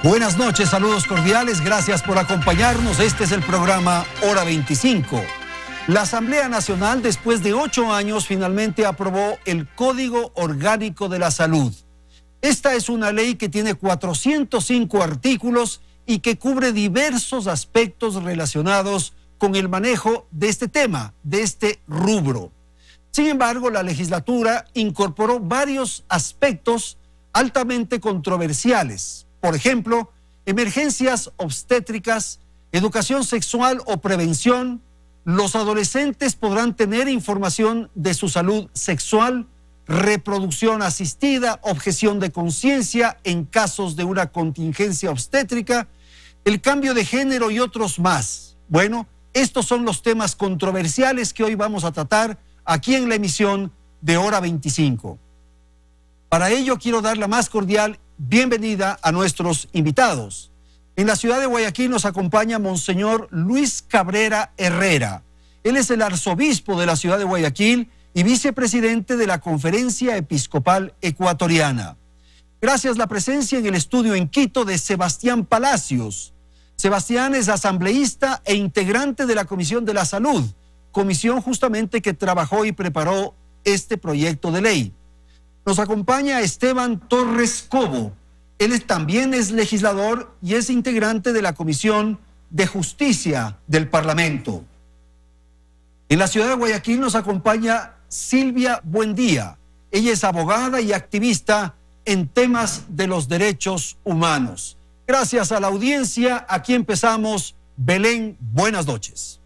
Buenas noches, saludos cordiales, gracias por acompañarnos. Este es el programa Hora 25. La Asamblea Nacional, después de 8 años, finalmente aprobó el Código Orgánico de la Salud. Esta es una ley que tiene 405 artículos y que cubre diversos aspectos relacionados con el manejo de este tema, de este rubro. Sin embargo, la legislatura incorporó varios aspectos altamente controversiales. Por ejemplo, emergencias obstétricas, educación sexual o prevención. Los adolescentes podrán tener información de su salud sexual, reproducción asistida, objeción de conciencia en casos de una contingencia obstétrica, el cambio de género y otros más. Bueno, estos son los temas controversiales que hoy vamos a tratar aquí en la emisión de Hora 25. Para ello quiero dar la más cordial bienvenida a nuestros invitados. En la ciudad de Guayaquil nos acompaña Monseñor Luis Cabrera Herrera. Él es el arzobispo de la ciudad de Guayaquil y vicepresidente de la Conferencia Episcopal Ecuatoriana. Gracias la presencia en el estudio en Quito de Sebastián Palacios. Sebastián es asambleísta e integrante de la Comisión de la Salud, comisión justamente que trabajó y preparó este proyecto de ley. Nos acompaña Esteban Torres Cobo. Él también es legislador y es integrante de la Comisión de Justicia del Parlamento. En la ciudad de Guayaquil nos acompaña Silvia Buendía. Ella es abogada y activista en temas de los derechos humanos. Gracias a la audiencia, aquí empezamos. Belén, buenas noches.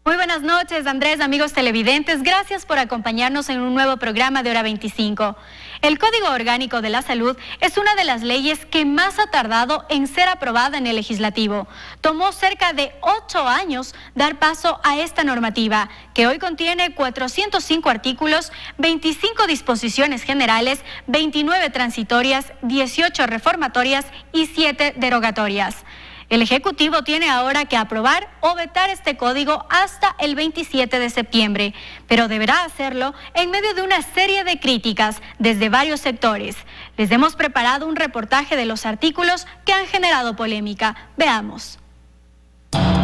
Muy buenas noches, Andrés, amigos televidentes. Gracias por acompañarnos en un nuevo programa de Hora 25. El Código Orgánico de la Salud es una de las leyes que más ha tardado en ser aprobada en el legislativo. Tomó cerca de 8 años dar paso a esta normativa, que hoy contiene 405 artículos, 25 disposiciones generales, 29 transitorias, 18 reformatorias y 7 derogatorias. El Ejecutivo tiene ahora que aprobar o vetar este código hasta el 27 de septiembre, pero deberá hacerlo en medio de una serie de críticas desde varios sectores. Les hemos preparado un reportaje de los artículos que han generado polémica. Veamos.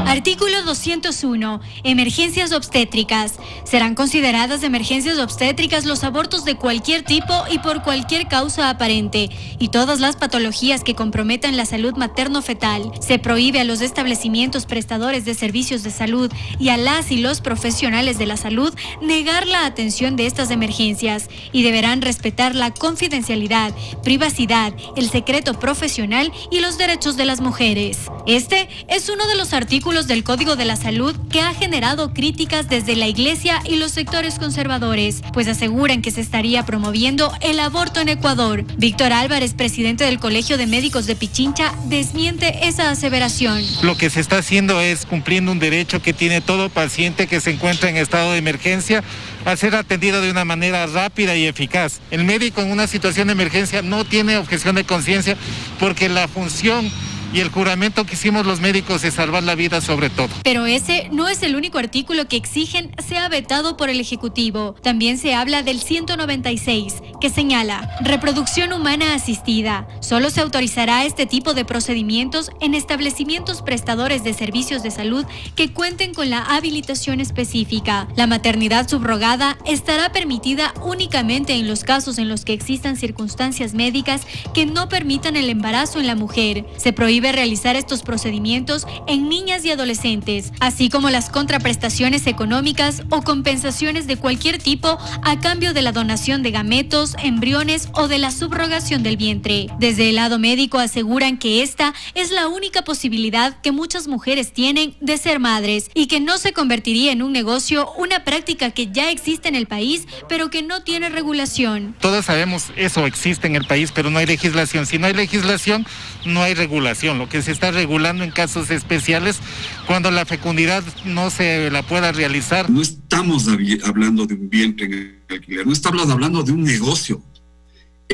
Artículo 201. Emergencias obstétricas. Serán consideradas emergencias obstétricas los abortos de cualquier tipo y por cualquier causa aparente y todas las patologías que comprometan la salud materno-fetal. Se prohíbe a los establecimientos prestadores de servicios de salud y a las y los profesionales de la salud negar la atención de estas emergencias y deberán respetar la confidencialidad, privacidad, el secreto profesional y los derechos de las mujeres. Este es uno de los artículos del Código de la Salud que ha generado críticas desde la Iglesia y los sectores conservadores, pues aseguran que se estaría promoviendo el aborto en Ecuador. Víctor Álvarez, presidente del Colegio de Médicos de Pichincha, desmiente esa aseveración. Lo que se está haciendo es cumpliendo un derecho que tiene todo paciente que se encuentra en estado de emergencia a ser atendido de una manera rápida y eficaz. El médico en una situación de emergencia no tiene objeción de conciencia porque la función y el juramento que hicimos los médicos es salvar la vida sobre todo. Pero ese no es el único artículo que exigen sea vetado por el Ejecutivo. También se habla del 196, que señala reproducción humana asistida. Solo se autorizará este tipo de procedimientos en establecimientos prestadores de servicios de salud que cuenten con la habilitación específica. La maternidad subrogada estará permitida únicamente en los casos en los que existan circunstancias médicas que no permitan el embarazo en la mujer. Se prohíbe realizar estos procedimientos en niñas y adolescentes, así como las contraprestaciones económicas o compensaciones de cualquier tipo a cambio de la donación de gametos, embriones o de la subrogación del vientre. Desde el lado médico aseguran que esta es la única posibilidad que muchas mujeres tienen de ser madres y que no se convertiría en un negocio, una práctica que ya existe en el país, pero que no tiene regulación. Todos sabemos eso existe en el país, pero no hay legislación. Si no hay legislación, no hay regulación. Lo que se está regulando en casos especiales, cuando la fecundidad no se la pueda realizar. No estamos hablando de un vientre en alquiler, no estamos hablando de un negocio.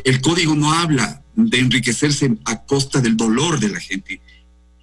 El código no habla de enriquecerse a costa del dolor de la gente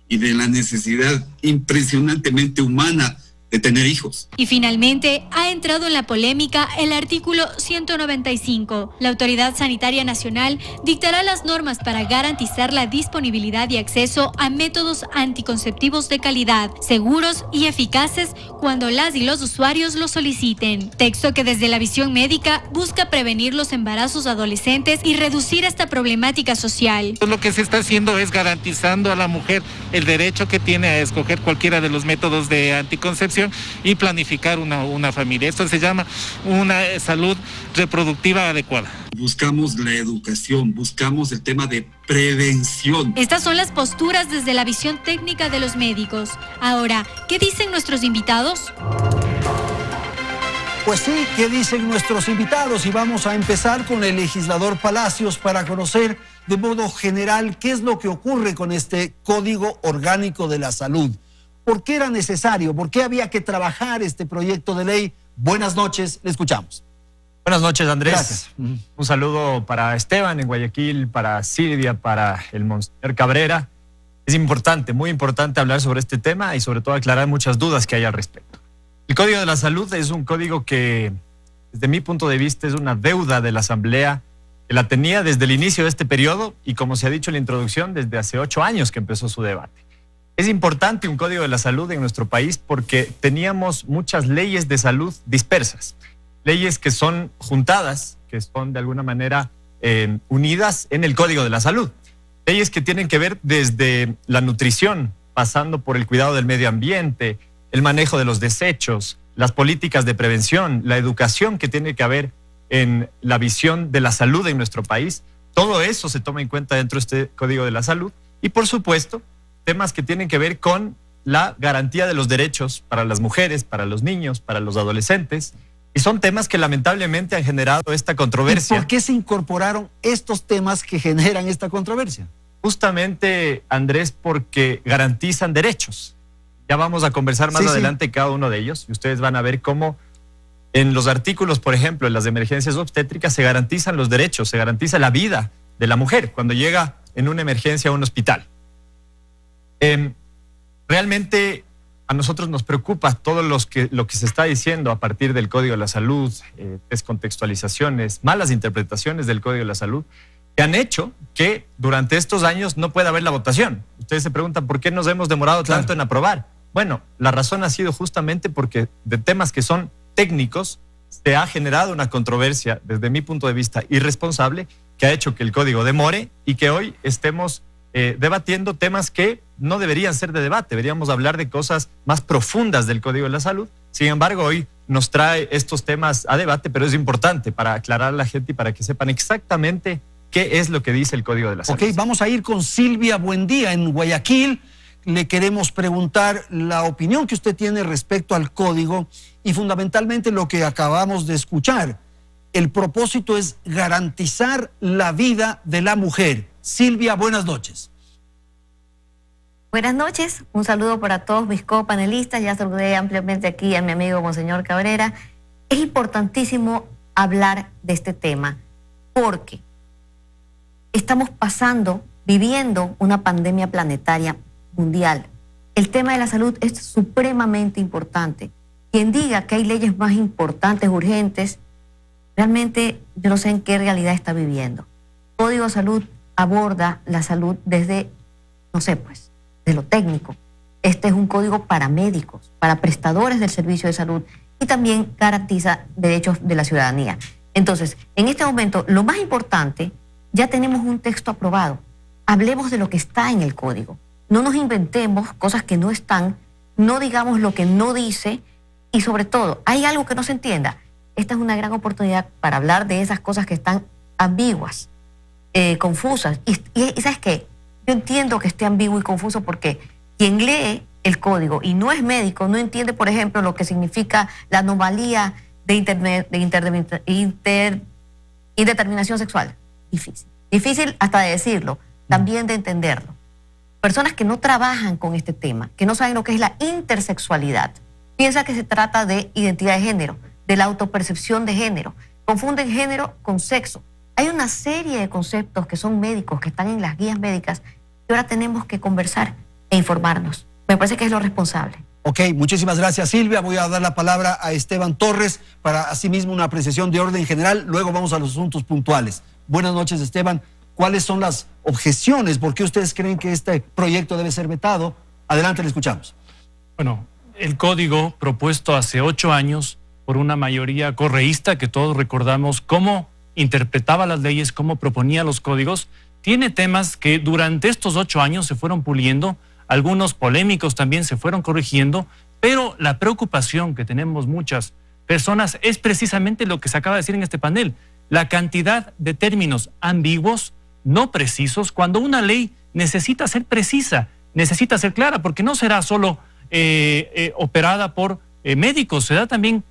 y de la necesidad impresionantemente humana de tener hijos. Y finalmente ha entrado en la polémica el artículo 195. La Autoridad Sanitaria Nacional dictará las normas para garantizar la disponibilidad y acceso a métodos anticonceptivos de calidad, seguros y eficaces cuando las y los usuarios lo soliciten. Texto que desde la visión médica busca prevenir los embarazos adolescentes y reducir esta problemática social. Lo que se está haciendo es garantizando a la mujer el derecho que tiene a escoger cualquiera de los métodos de anticoncepción y planificar una familia. Esto se llama una salud reproductiva adecuada. Buscamos la educación, buscamos el tema de prevención. Estas son las posturas desde la visión técnica de los médicos. Ahora, ¿qué dicen nuestros invitados? Pues sí, ¿qué dicen nuestros invitados? Y vamos a empezar con el legislador Palacios para conocer de modo general qué es lo que ocurre con este Código Orgánico de la Salud. ¿Por qué era necesario? ¿Por qué había que trabajar este proyecto de ley? Buenas noches, le escuchamos. Buenas noches, Andrés. Gracias. Un saludo para Esteban en Guayaquil, para Silvia, para el Monseñor Cabrera. Es importante, muy importante hablar sobre este tema y sobre todo aclarar muchas dudas que hay al respecto. El Código de la Salud es un código que, desde mi punto de vista, es una deuda de la Asamblea que la tenía desde el inicio de este periodo y, como se ha dicho en la introducción, desde hace 8 años que empezó su debate. Es importante un Código de la Salud en nuestro país porque teníamos muchas leyes de salud dispersas, leyes que son juntadas, que son de alguna manera unidas en el Código de la Salud, leyes que tienen que ver desde la nutrición, pasando por el cuidado del medio ambiente, el manejo de los desechos, las políticas de prevención, la educación que tiene que haber en la visión de la salud en nuestro país. Todo eso se toma en cuenta dentro de este Código de la Salud y, por supuesto, temas que tienen que ver con la garantía de los derechos para las mujeres, para los niños, para los adolescentes. Y son temas que lamentablemente han generado esta controversia. ¿Y por qué se incorporaron estos temas que generan esta controversia? Justamente, Andrés, porque garantizan derechos. Ya vamos a conversar más adelante cada uno de ellos y ustedes van a ver cómo en los artículos, por ejemplo, en las emergencias obstétricas se garantizan los derechos, se garantiza la vida de la mujer cuando llega en una emergencia a un hospital. Realmente a nosotros nos preocupa todo lo que se está diciendo a partir del Código de la Salud, descontextualizaciones, malas interpretaciones del Código de la Salud, que han hecho que durante estos años no pueda haber la votación. Ustedes se preguntan por qué nos hemos demorado tanto en aprobar. Bueno, la razón ha sido justamente porque de temas que son técnicos se ha generado una controversia, desde mi punto de vista, irresponsable, que ha hecho que el código demore y que hoy estemos debatiendo temas que no deberían ser de debate. Deberíamos hablar de cosas más profundas del Código de la Salud. Sin embargo, hoy nos trae estos temas a debate, pero es importante para aclarar a la gente y para que sepan exactamente qué es lo que dice el Código de la Salud. Ok, vamos a ir con Silvia Buendía en Guayaquil. Le queremos preguntar la opinión que usted tiene respecto al código y fundamentalmente lo que acabamos de escuchar. El propósito es garantizar la vida de la mujer. Silvia, buenas noches. Buenas noches, un saludo para todos mis copanelistas. Ya saludé ampliamente aquí a mi amigo Monseñor Cabrera. Es importantísimo hablar de este tema porque estamos viviendo una pandemia planetaria mundial. El tema de la salud es supremamente importante. Quien diga que hay leyes más importantes, urgentes, realmente yo no sé en qué realidad está viviendo. El Código de Salud aborda la salud desde, no sé, pues, de lo técnico. Este es un código para médicos, para prestadores del servicio de salud y también garantiza derechos de la ciudadanía. Entonces, en este momento, lo más importante, ya tenemos un texto aprobado. Hablemos de lo que está en el código. No nos inventemos cosas que no están, no digamos lo que no dice y sobre todo, ¿hay algo que no se entienda? Esta es una gran oportunidad para hablar de esas cosas que están ambiguas, confusas. Y ¿sabes qué? Yo entiendo que esté ambiguo y confuso porque quien lee el código y no es médico no entiende, por ejemplo, lo que significa la anomalía de indeterminación sexual. Difícil. Difícil hasta de decirlo, también de entenderlo. Personas que no trabajan con este tema, que no saben lo que es la intersexualidad, piensan que se trata de identidad de género, de la autopercepción de género. Confunden género con sexo. Hay una serie de conceptos que son médicos, que están en las guías médicas, y ahora tenemos que conversar e informarnos. Me parece que es lo responsable. Ok, muchísimas gracias, Silvia. Voy a dar la palabra a Esteban Torres para asimismo una apreciación de orden general. Luego vamos a los asuntos puntuales. Buenas noches, Esteban. ¿Cuáles son las objeciones? ¿Por qué ustedes creen que este proyecto debe ser vetado? Adelante, le escuchamos. Bueno, el código propuesto hace 8 años por una mayoría correísta, que todos recordamos cómo interpretaba las leyes, cómo proponía los códigos, tiene temas que durante estos 8 años se fueron puliendo, algunos polémicos también se fueron corrigiendo, pero la preocupación que tenemos muchas personas es precisamente lo que se acaba de decir en este panel, la cantidad de términos ambiguos, no precisos, cuando una ley necesita ser precisa, necesita ser clara, porque no será solo operada por médicos, será también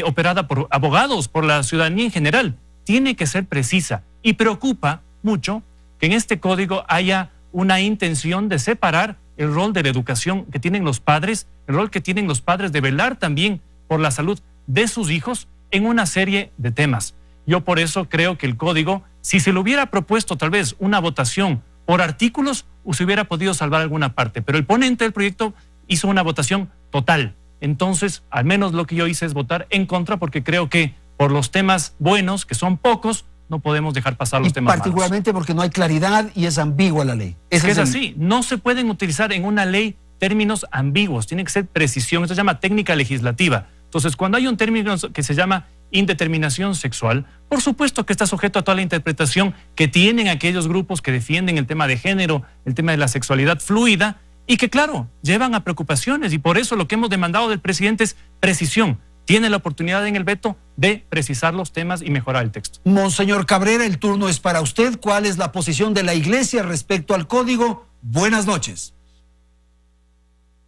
operada por abogados, por la ciudadanía en general. Tiene que ser precisa y preocupa mucho que en este código haya una intención de separar el rol de la educación que tienen los padres, el rol que tienen los padres de velar también por la salud de sus hijos en una serie de temas. Yo por eso creo que el código, si se le hubiera propuesto tal vez una votación por artículos, se hubiera podido salvar alguna parte, pero el ponente del proyecto hizo una votación total. Entonces, al menos lo que yo hice es votar en contra, porque creo que por los temas buenos, que son pocos, no podemos dejar pasar los temas malos. Particularmente porque no hay claridad y es ambigua la ley. Es así, no se pueden utilizar en una ley términos ambiguos, tiene que ser precisión, esto se llama técnica legislativa. Entonces, cuando hay un término que se llama indeterminación sexual, por supuesto que está sujeto a toda la interpretación que tienen aquellos grupos que defienden el tema de género, el tema de la sexualidad fluida, y que claro, llevan a preocupaciones, y por eso lo que hemos demandado del presidente es precisión. Tiene la oportunidad en el veto de precisar los temas y mejorar el texto. Monseñor Cabrera, el turno es para usted. ¿Cuál es la posición de la Iglesia respecto al código? Buenas noches.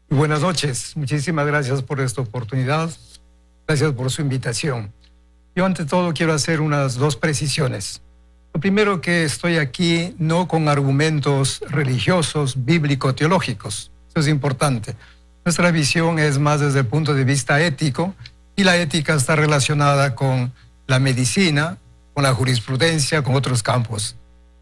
Buenas noches, muchísimas gracias por esta oportunidad, gracias por su invitación. Yo ante todo quiero hacer unas 2 precisiones. Lo primero, que estoy aquí no con argumentos religiosos, bíblico-teológicos, eso es importante. Nuestra visión es más desde el punto de vista ético, y la ética está relacionada con la medicina, con la jurisprudencia, con otros campos.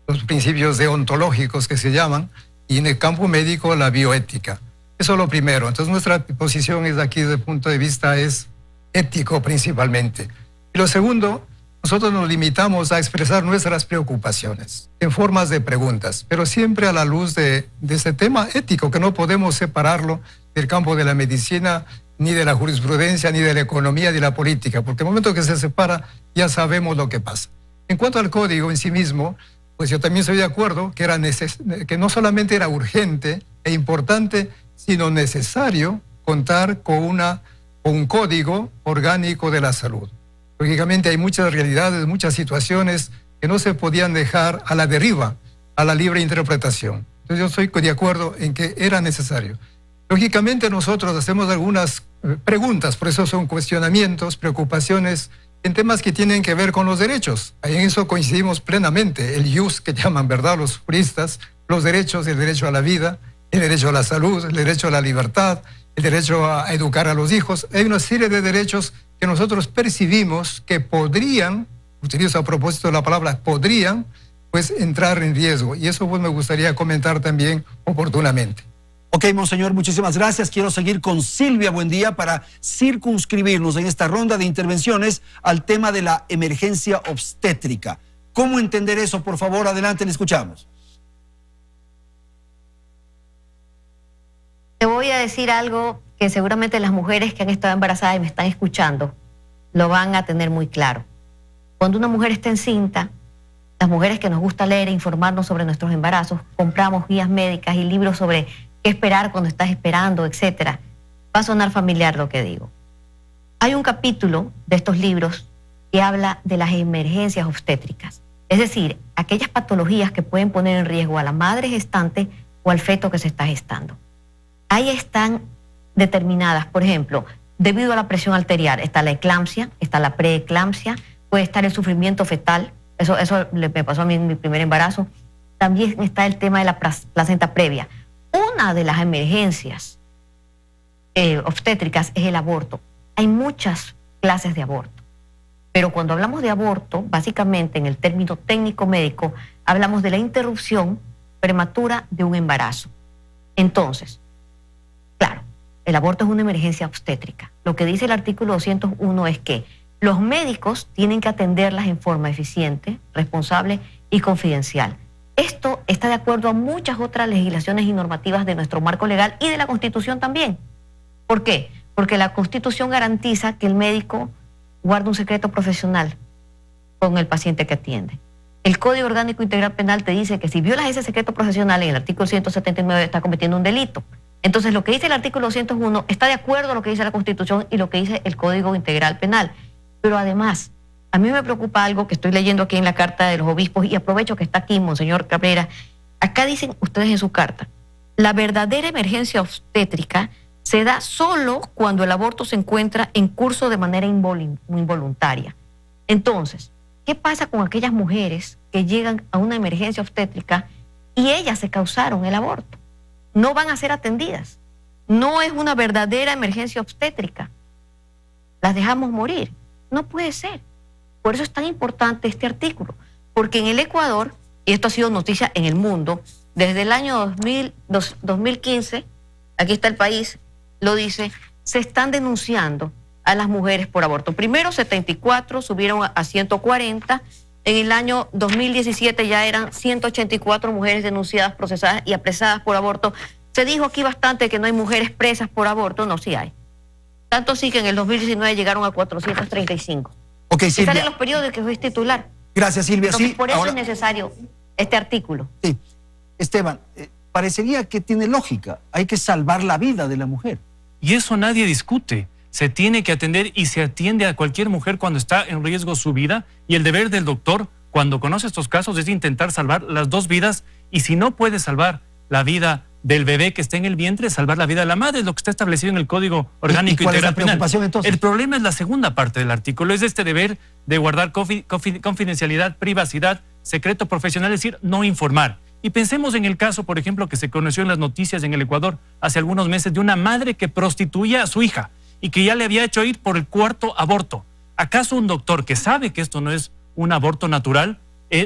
Los principios deontológicos que se llaman, y en el campo médico la bioética. Eso es lo primero. Entonces nuestra posición es aquí desde el punto de vista es ético principalmente. Y lo segundo, nosotros nos limitamos a expresar nuestras preocupaciones en formas de preguntas, pero siempre a la luz de ese tema ético, que no podemos separarlo del campo de la medicina, ni de la jurisprudencia, ni de la economía, ni de la política, porque en el momento que se separa ya sabemos lo que pasa. En cuanto al código en sí mismo, pues yo también estoy de acuerdo que no solamente era urgente e importante, sino necesario contar con un código orgánico de la salud. Lógicamente hay muchas realidades, muchas situaciones que no se podían dejar a la deriva, a la libre interpretación. Entonces yo estoy de acuerdo en que era necesario. Lógicamente nosotros hacemos algunas preguntas, por eso son cuestionamientos, preocupaciones en temas que tienen que ver con los derechos. En eso coincidimos plenamente, el ius que llaman, ¿verdad?, los juristas, los derechos, el derecho a la vida, el derecho a la salud, el derecho a la libertad, el derecho a educar a los hijos. Hay una serie de derechos que nosotros percibimos que podrían, utilizo a propósito la palabra podrían, pues entrar en riesgo. Y eso pues me gustaría comentar también oportunamente. Ok, monseñor, muchísimas gracias. Quiero seguir con Silvia Buendía para circunscribirnos en esta ronda de intervenciones al tema de la emergencia obstétrica. ¿Cómo entender eso? Por favor, adelante, le escuchamos. Te voy a decir algo que seguramente las mujeres que han estado embarazadas y me están escuchando lo van a tener muy claro. Cuando una mujer está encinta, las mujeres que nos gusta leer e informarnos sobre nuestros embarazos, compramos guías médicas y libros sobre qué esperar cuando estás esperando, etcétera. Va a sonar familiar lo que digo. Hay un capítulo de estos libros que habla de las emergencias obstétricas, es decir, aquellas patologías que pueden poner en riesgo a la madre gestante o al feto que se está gestando. Ahí están determinadas, por ejemplo, debido a la presión arterial, está la eclampsia, está la preeclampsia, puede estar el sufrimiento fetal, eso me pasó a mí en mi primer embarazo. También está el tema de la placenta previa. Una de las emergencias obstétricas es el aborto. Hay muchas clases de aborto, pero cuando hablamos de aborto, básicamente en el término técnico médico, hablamos de la interrupción prematura de un embarazo. Entonces, claro, el aborto es una emergencia obstétrica. Lo que dice el artículo 201 es que los médicos tienen que atenderlas en forma eficiente, responsable y confidencial. Esto está de acuerdo a muchas otras legislaciones y normativas de nuestro marco legal y de la Constitución también. ¿Por qué? Porque la Constitución garantiza que el médico guarda un secreto profesional con el paciente que atiende. El Código Orgánico Integral Penal te dice que si violas ese secreto profesional en el artículo 179 está cometiendo un delito. Entonces lo que dice el artículo 201 está de acuerdo a lo que dice la Constitución y lo que dice el Código Integral Penal. Pero además, a mí me preocupa algo que estoy leyendo aquí en la carta de los obispos y aprovecho que está aquí Monseñor Cabrera. Acá dicen ustedes en su carta, la verdadera emergencia obstétrica se da solo cuando el aborto se encuentra en curso de manera involuntaria. Entonces, ¿qué pasa con aquellas mujeres que llegan a una emergencia obstétrica y ellas se causaron el aborto? No van a ser atendidas. No es una verdadera emergencia obstétrica. Las dejamos morir. No puede ser. Por eso es tan importante este artículo. Porque en el Ecuador, y esto ha sido noticia en el mundo, desde el año 2015, aquí está El País, lo dice, se están denunciando a las mujeres por aborto. Primero 74, subieron a 140. En el año 2017 ya eran 184 mujeres denunciadas, procesadas y apresadas por aborto. Se dijo aquí bastante que no hay mujeres presas por aborto. No, sí hay. Tanto sí que en el 2019 llegaron a 435. Ok, Silvia. Sale en los periódicos que es titular. Gracias, Silvia. Entonces, Sí, por eso ahora, es necesario este artículo. sí. Esteban, parecería que tiene lógica. Hay que salvar la vida de la mujer. Y eso nadie discute. Se tiene que atender y se atiende a cualquier mujer cuando está en riesgo su vida. Y el deber del doctor, cuando conoce estos casos, es intentar salvar las dos vidas. Y si no puede salvar la vida del bebé que está en el vientre, salvar la vida de la madre, es lo que está establecido en el Código Orgánico ¿Y cuál es la Integral Penal. preocupación, entonces? El problema es la segunda parte del artículo, es este deber de guardar confidencialidad, privacidad, secreto profesional, es decir, no informar. Y pensemos en el caso, por ejemplo, que se conoció en las noticias en el Ecuador hace algunos meses de una madre que prostituía a su hija y que ya le había hecho ir por el 4º aborto. ¿Acaso un doctor que sabe que esto no es un aborto natural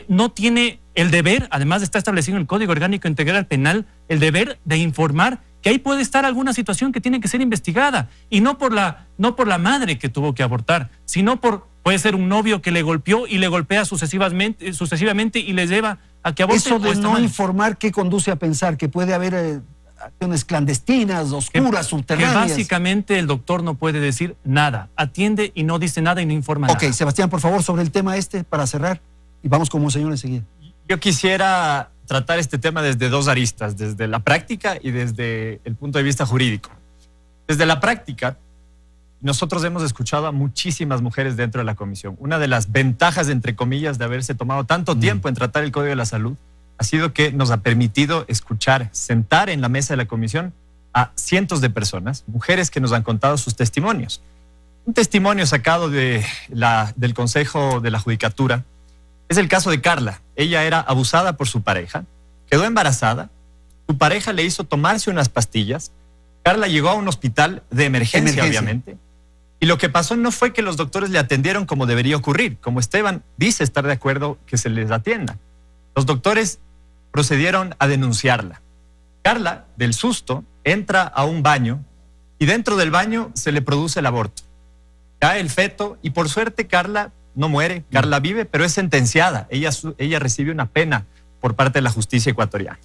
no tiene el deber, además está establecido en el Código Orgánico Integral Penal, el deber de informar que ahí puede estar alguna situación que tiene que ser investigada? Y no por la madre que tuvo que abortar, sino puede ser un novio que le golpeó y le golpea sucesivamente y le lleva a que aborte. Eso de no informar, ¿qué conduce a pensar? Que puede haber acciones clandestinas, oscuras, subterráneas. Que básicamente el doctor no puede decir nada. Atiende y no dice nada y no informa nada. Ok, Sebastián, por favor, sobre el tema para cerrar. Y vamos con Monseñor enseguida. Yo quisiera tratar este tema desde dos aristas, desde la práctica y desde el punto de vista jurídico. Desde la práctica, nosotros hemos escuchado a muchísimas mujeres dentro de la comisión. Una de las ventajas, entre comillas, de haberse tomado tanto tiempo en tratar el Código de la Salud ha sido que nos ha permitido escuchar, sentar en la mesa de la comisión a cientos de personas, mujeres que nos han contado sus testimonios. Un testimonio sacado del Consejo de la Judicatura es el caso de Carla. Ella era abusada por su pareja, quedó embarazada, su pareja le hizo tomarse unas pastillas, Carla llegó a un hospital de emergencia, obviamente, y lo que pasó no fue que los doctores le atendieron como debería ocurrir, como Esteban dice estar de acuerdo que se les atienda. Los doctores procedieron a denunciarla. Carla, del susto, entra a un baño y dentro del baño se le produce el aborto. Cae el feto y por suerte Carla no muere, Carla vive, pero es sentenciada. Ella recibe una pena por parte de la justicia ecuatoriana.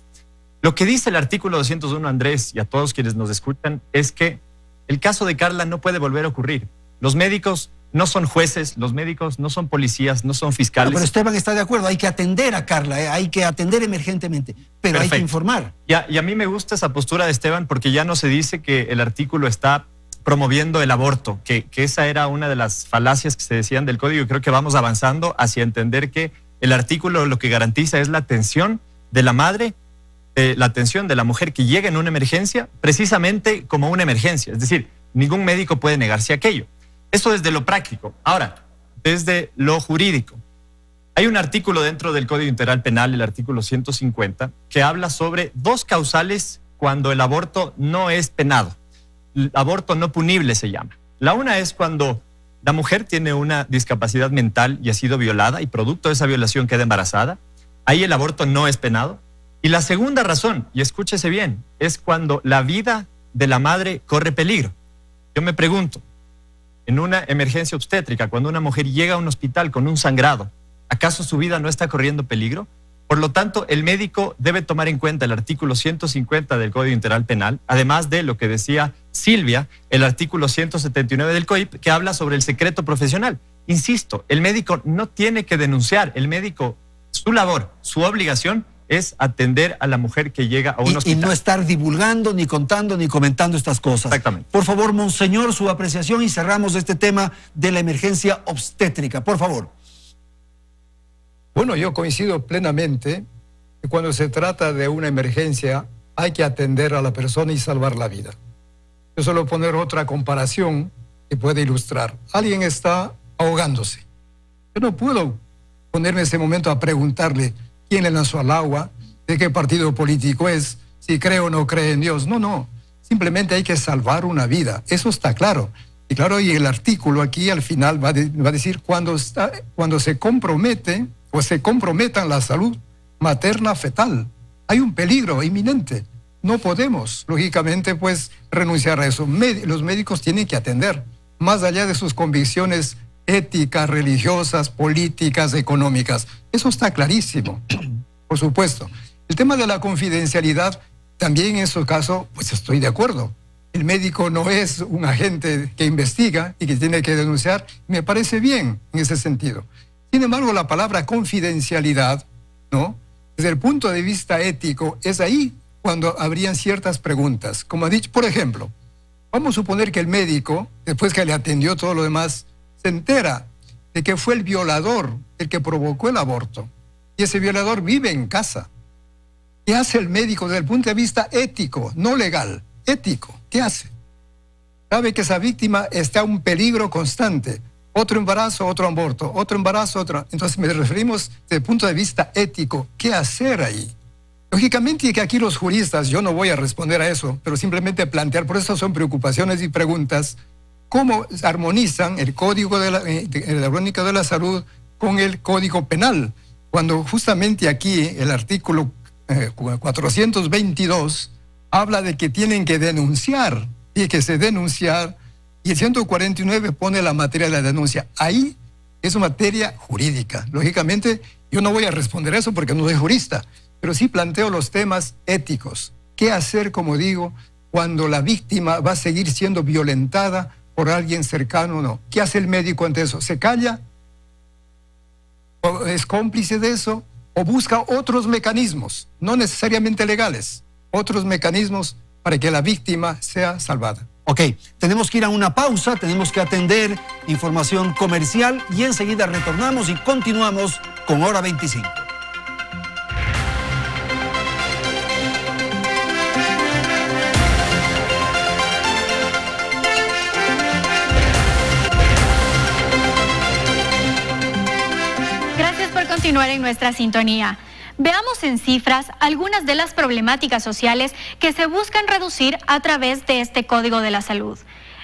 Lo que dice el artículo 201, Andrés, y a todos quienes nos escuchan, es que el caso de Carla no puede volver a ocurrir. Los médicos no son jueces, los médicos no son policías, no son fiscales. Pero Esteban está de acuerdo, hay que atender a Carla, hay que atender emergentemente, pero Perfecto. hay que informar. Y a mí me gusta esa postura de Esteban porque ya no se dice que el artículo está promoviendo el aborto, que esa era una de las falacias que se decían del código. Creo que vamos avanzando hacia entender que el artículo lo que garantiza es la atención de la madre, la atención de la mujer que llega en una emergencia, precisamente como una emergencia. Es decir, ningún médico puede negarse a aquello. Eso desde lo práctico. Ahora, desde lo jurídico. Hay un artículo dentro del Código Integral Penal, el artículo 150, que habla sobre dos causales cuando el aborto no es penado. El aborto no punible se llama. La una es cuando la mujer tiene una discapacidad mental y ha sido violada y producto de esa violación queda embarazada. Ahí el aborto no es penado. Y la segunda razón, y escúchese bien, es cuando la vida de la madre corre peligro. Yo me pregunto, en una emergencia obstétrica, cuando una mujer llega a un hospital con un sangrado, ¿acaso su vida no está corriendo peligro? Por lo tanto, el médico debe tomar en cuenta el artículo 150 del Código Integral Penal, además de lo que decía Silvia, el artículo 179 del COIP, que habla sobre el secreto profesional. Insisto, el médico no tiene que denunciar. El médico, su labor, su obligación es atender a la mujer que llega a un hospital. Y no estar divulgando, ni contando, ni comentando estas cosas. Exactamente. Por favor, monseñor, su apreciación y cerramos este tema de la emergencia obstétrica. Por favor. Bueno, yo coincido plenamente que cuando se trata de una emergencia hay que atender a la persona y salvar la vida. Yo solo poner otra comparación que puede ilustrar. Alguien está ahogándose. Yo no puedo ponerme en ese momento a preguntarle quién le lanzó al agua, de qué partido político es, si cree o no cree en Dios. No. Simplemente hay que salvar una vida. Eso está claro. Y claro, y el artículo aquí al final va a decir cuando se compromete o se comprometan la salud materna fetal. Hay un peligro inminente. No podemos, lógicamente, pues renunciar a eso. Los médicos tienen que atender, más allá de sus convicciones éticas, religiosas, políticas, económicas. Eso está clarísimo, por supuesto. El tema de la confidencialidad, también en su caso, pues estoy de acuerdo. El médico no es un agente que investiga y que tiene que denunciar. Me parece bien en ese sentido. Sin embargo, la palabra confidencialidad, ¿no? Desde el punto de vista ético, es ahí cuando habrían ciertas preguntas. Como ha dicho, por ejemplo, vamos a suponer que el médico, después que le atendió todo lo demás, se entera de que fue el violador el que provocó el aborto. Y ese violador vive en casa. ¿Qué hace el médico desde el punto de vista ético, no legal? Ético, ¿qué hace? Sabe que esa víctima está en un peligro constante. Otro embarazo, otro aborto, otro embarazo, otro. Entonces me referimos desde el punto de vista ético. ¿Qué hacer ahí? Lógicamente que aquí los juristas, yo no voy a responder a eso, pero simplemente plantear, por eso son preocupaciones y preguntas, cómo armonizan el Código de la Orgánica de la Salud con el Código Penal, cuando justamente aquí el artículo 422 habla de que tienen que denunciar, y que se denunciar, y el 149 pone la materia de la denuncia. Ahí es materia jurídica. Lógicamente, yo no voy a responder eso porque no soy jurista, pero sí planteo los temas éticos. ¿Qué hacer, como digo, cuando la víctima va a seguir siendo violentada por alguien cercano o no? ¿Qué hace el médico ante eso? ¿Se calla? ¿O es cómplice de eso? ¿O busca otros mecanismos, no necesariamente legales, otros mecanismos para que la víctima sea salvada? Ok, tenemos que ir a una pausa, tenemos que atender información comercial y enseguida retornamos y continuamos con Hora 25. Gracias por continuar en nuestra sintonía. Veamos en cifras algunas de las problemáticas sociales que se buscan reducir a través de este Código de la Salud.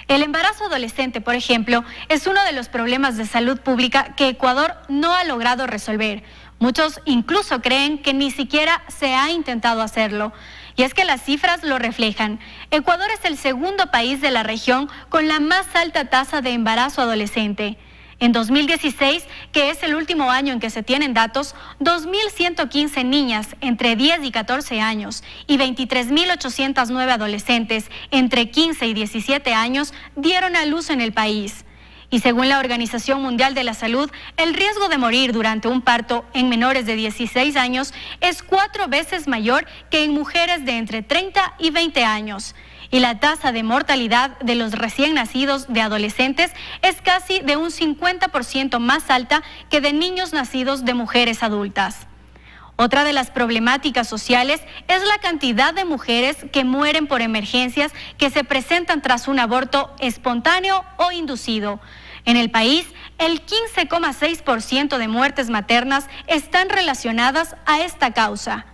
El embarazo adolescente, por ejemplo, es uno de los problemas de salud pública que Ecuador no ha logrado resolver. Muchos incluso creen que ni siquiera se ha intentado hacerlo. Y es que las cifras lo reflejan. Ecuador es el segundo país de la región con la más alta tasa de embarazo adolescente. En 2016, que es el último año en que se tienen datos, 2.115 niñas entre 10 y 14 años y 23.809 adolescentes entre 15 y 17 años dieron a luz en el país. Y según la Organización Mundial de la Salud, el riesgo de morir durante un parto en menores de 16 años es 4 veces mayor que en mujeres de entre 30 y 20 años. Y la tasa de mortalidad de los recién nacidos de adolescentes es casi de un 50% más alta que de niños nacidos de mujeres adultas. Otra de las problemáticas sociales es la cantidad de mujeres que mueren por emergencias que se presentan tras un aborto espontáneo o inducido. En el país, el 15,6% de muertes maternas están relacionadas a esta causa.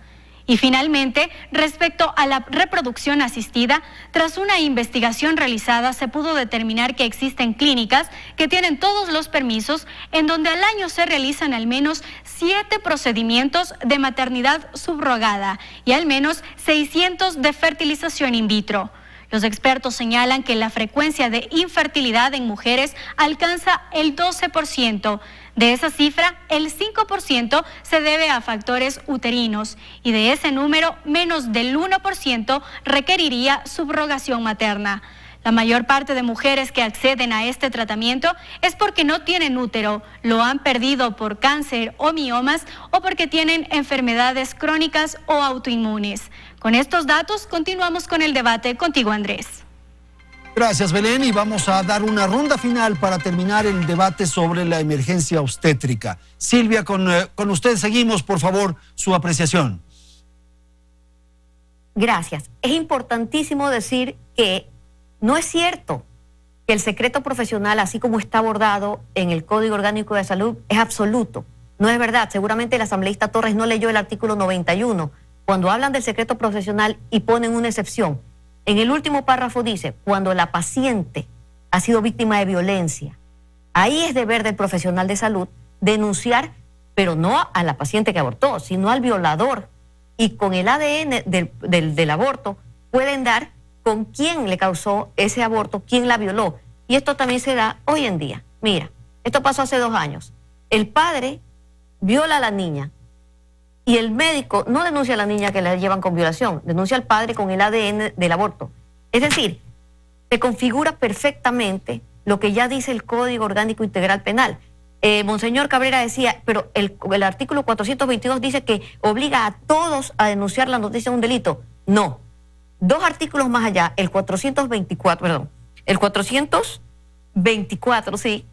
Y finalmente, respecto a la reproducción asistida, tras una investigación realizada se pudo determinar que existen clínicas que tienen todos los permisos en donde al año se realizan al menos 7 procedimientos de maternidad subrogada y al menos 600 de fertilización in vitro. Los expertos señalan que la frecuencia de infertilidad en mujeres alcanza el 12%. De esa cifra, el 5% se debe a factores uterinos y de ese número, menos del 1% requeriría subrogación materna. La mayor parte de mujeres que acceden a este tratamiento es porque no tienen útero, lo han perdido por cáncer o miomas o porque tienen enfermedades crónicas o autoinmunes. Con estos datos continuamos con el debate. Contigo, Andrés. Gracias, Belén, y vamos a dar una ronda final para terminar el debate sobre la emergencia obstétrica. Silvia, con usted seguimos, por favor, su apreciación. Gracias. Es importantísimo decir que no es cierto que el secreto profesional, así como está abordado en el Código Orgánico de Salud, es absoluto. No es verdad. Seguramente el asambleísta Torres no leyó el artículo 91, cuando hablan del secreto profesional y ponen una excepción. En el último párrafo dice, cuando la paciente ha sido víctima de violencia, ahí es deber del profesional de salud denunciar, pero no a la paciente que abortó, sino al violador. Y con el ADN del aborto pueden dar con quién le causó ese aborto, quién la violó. Y esto también se da hoy en día. Mira, esto pasó hace 2 años. El padre viola a la niña y el médico no denuncia a la niña que la llevan con violación, denuncia al padre con el ADN del aborto. Es decir, se configura perfectamente lo que ya dice el Código Orgánico Integral Penal. Monseñor Cabrera decía, pero el artículo 422 dice que obliga a todos a denunciar la noticia de un delito. No. 2 artículos más allá, el 424, sí,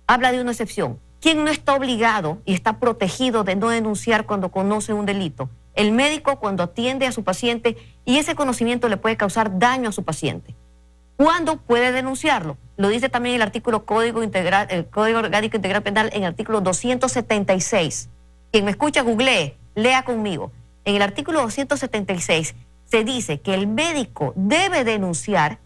habla de una excepción. ¿Quién no está obligado y está protegido de no denunciar cuando conoce un delito? El médico cuando atiende a su paciente y ese conocimiento le puede causar daño a su paciente. ¿Cuándo puede denunciarlo? Lo dice también el artículo Código Orgánico Integral Penal en el artículo 276. Quien me escucha, googlee, lea conmigo. En el artículo 276 se dice que el médico debe denunciar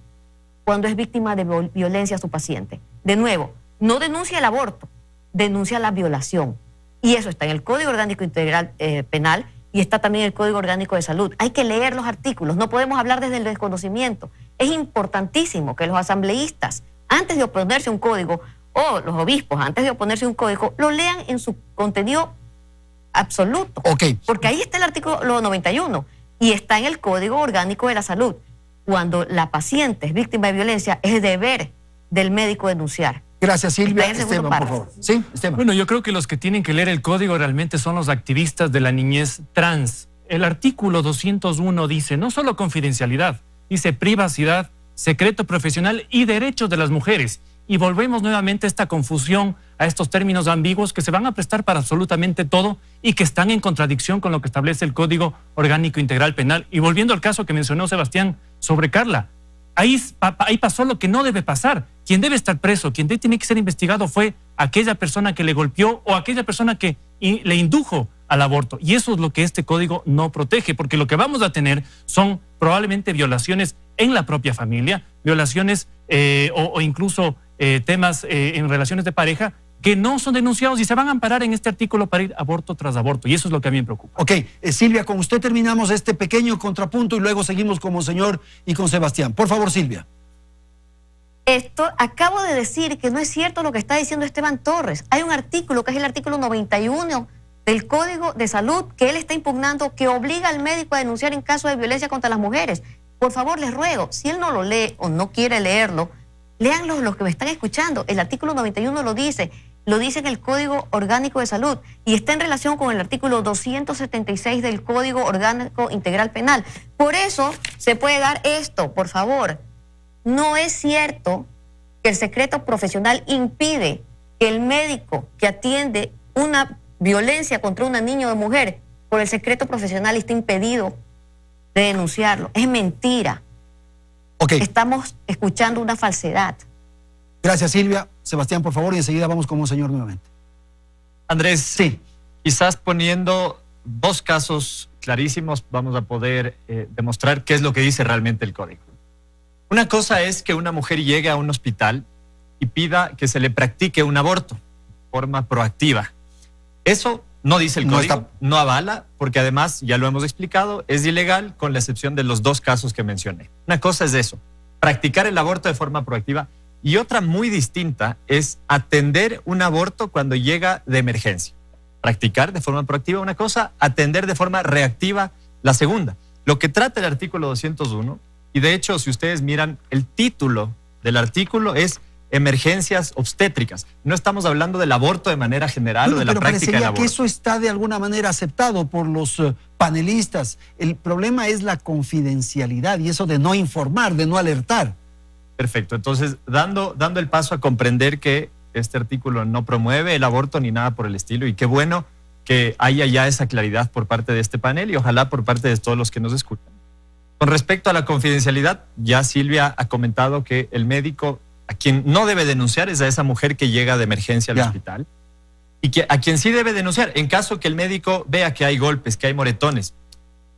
cuando es víctima de violencia a su paciente. De nuevo, no denuncia el aborto, denuncia la violación. Y eso está en el Código Orgánico Integral Penal y está también en el Código Orgánico de Salud. Hay que leer los artículos, no podemos hablar desde el desconocimiento. Es importantísimo que los asambleístas, antes de oponerse a un código, o los obispos, antes de oponerse a un código, lo lean en su contenido absoluto. Okay. Porque ahí está el artículo 91 y está en el Código Orgánico de la Salud. Cuando la paciente es víctima de violencia, es deber del médico denunciar. Gracias, Silvia. Esteban, por favor. Sí, Esteban. Bueno, yo creo que los que tienen que leer el código realmente son los activistas de la niñez trans. El artículo 201 dice no solo confidencialidad, dice privacidad, secreto profesional y derechos de las mujeres. Y volvemos nuevamente a esta confusión, a estos términos ambiguos que se van a prestar para absolutamente todo y que están en contradicción con lo que establece el Código Orgánico Integral Penal. Y volviendo al caso que mencionó Sebastián sobre Carla, ahí pasó lo que no debe pasar. Quien debe estar preso, quien tiene que ser investigado fue aquella persona que le golpeó o aquella persona que le indujo al aborto. Y eso es lo que este código no protege, porque lo que vamos a tener son probablemente violaciones en la propia familia, violaciones o incluso temas en relaciones de pareja que no son denunciados y se van a amparar en este artículo para ir aborto tras aborto. Y eso es lo que a mí me preocupa. Ok, Silvia, con usted terminamos este pequeño contrapunto y luego seguimos con Monseñor y con Sebastián. Por favor, Silvia. Acabo de decir que no es cierto lo que está diciendo Esteban Torres. Hay un artículo que es el artículo 91 del Código de Salud que él está impugnando, que obliga al médico a denunciar en caso de violencia contra las mujeres. Por favor, les ruego, si él no lo lee o no quiere leerlo, léanlo los que me están escuchando. El artículo 91 lo dice en el Código Orgánico de Salud y está en relación con el artículo 276 del Código Orgánico Integral Penal. Por eso se puede dar esto, por favor. No es cierto que el secreto profesional impide que el médico que atiende una violencia contra una niña o mujer por el secreto profesional esté impedido de denunciarlo. Es mentira. Okay. Estamos escuchando una falsedad. Gracias, Silvia. Sebastián, por favor, y enseguida vamos con Monseñor nuevamente. Andrés, sí, quizás poniendo 2 casos clarísimos vamos a poder demostrar qué es lo que dice realmente el código. Una cosa es que una mujer llegue a un hospital y pida que se le practique un aborto de forma proactiva. Eso no dice el código, no avala, porque además, ya lo hemos explicado, es ilegal con la excepción de los 2 casos que mencioné. Una cosa es eso. practicar el aborto de forma proactiva. Y otra muy distinta es atender un aborto cuando llega de emergencia. Practicar de forma proactiva una cosa, atender de forma reactiva la segunda. Lo que trata el artículo 201, y de hecho si ustedes miran el título del artículo es emergencias obstétricas. No estamos hablando del aborto de manera general o de la práctica del aborto. Que eso está de alguna manera aceptado por los panelistas. El problema es la confidencialidad y eso de no informar, de no alertar. Perfecto. Entonces, dando el paso a comprender que este artículo no promueve el aborto ni nada por el estilo, y qué bueno que haya ya esa claridad por parte de este panel y ojalá por parte de todos los que nos escuchan. Con respecto a la confidencialidad, ya Silvia ha comentado que el médico a quien no debe denunciar es a esa mujer que llega de emergencia al hospital, y que a quien sí debe denunciar en caso que el médico vea que hay golpes, que hay moretones.